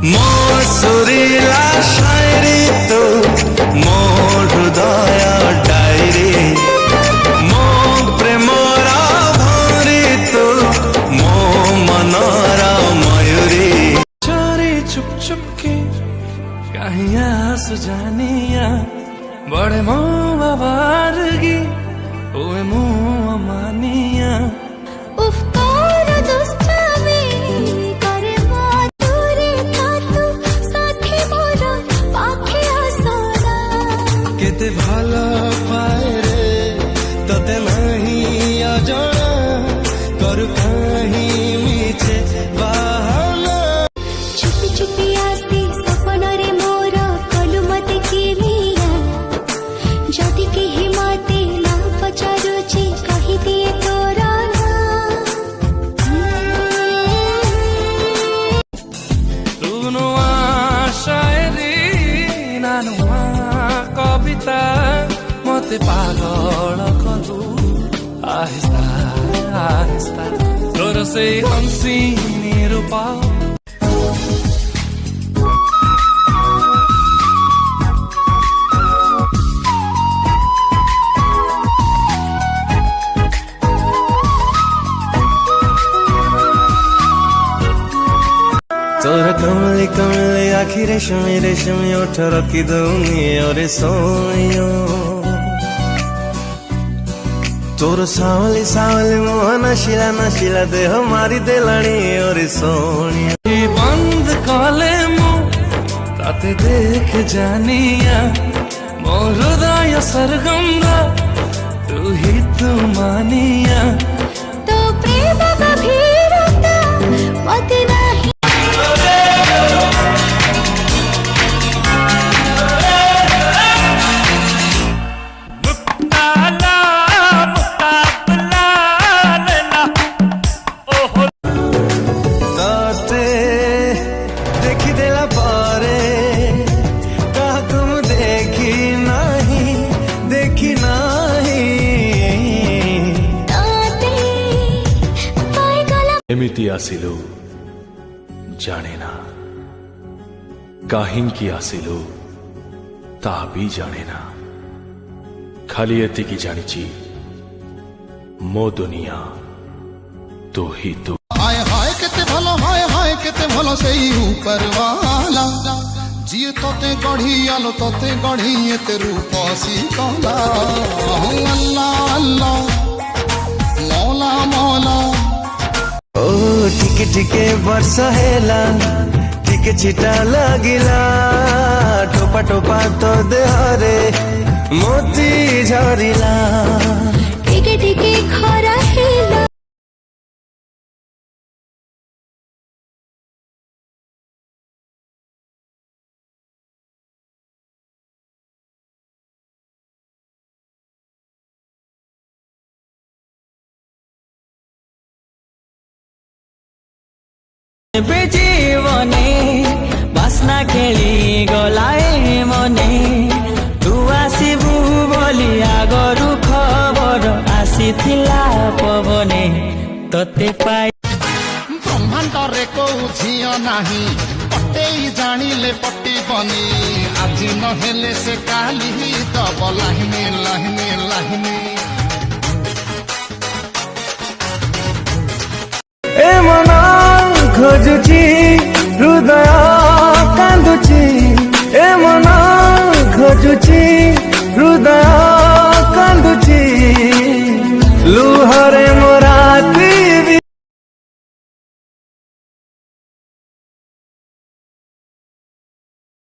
मोर सुरीला शायरी तो मोर हृदय डायरी मो प्रेमरा भरी तो मो मनरा मयूरी चोरी चुप चुप के कहीं आस जानिया बड़े मो बाबारगी ओए मो अमानिया केते भाला पाए रे तते नहीं अजଣା करू कहीं मीछे बाहना चुपी चुपी आस्ती सपन रे मोर कलु मते केमिया जदि केहि मते ना पचारुची कहि दिए तोरा ना सुनो शायरी नानु कविता मते पागल करू आहिस्ता आहिस्ता तोर से हंसी निरूपा तोर कमली कमली आखि रेशमी रेशमी ओठ रखी दूंगी और सोनियो तोर सावली सावली मुँह नशीला नशीला देह मारी देलानी और सोनियो बंद कले मुँह ताते देख जानिया मो हृदय सरगम तू ही तू मानिया तो प्रेम गभीरता मते नाही देखी देला पारे कहा तुम देखी नहीं एमिति आसिलु जाने ना काहिंकी आसिलु ता भी जाने ना खाली एतिकी जानिची मो दुनिया तू ही तू हाय हाय केते भलो हाय केते भलो सेई ऊपर वाला जिए तोते गढ़ी आलो तोते गढ़ी एते रूप सी कला अल्लाह अल्लाह मौला मौला ओ टिके टिके वर्षा हेला टिके छिटा लागिला टोपा टोपा तो देहरे मोती झरिला टिके टिके खरा हेला जीवने बास्ना खेली गलाए मने तू आसबू बोली आगरू खबर आसीथिला पवने तते पाई ब्रह्मांड रे को झियो नाही पटेई जानिले पट्टी बनी आज नहेले से काली दब लाहिनी लाहिनी लाहिनी ए मना खोजुची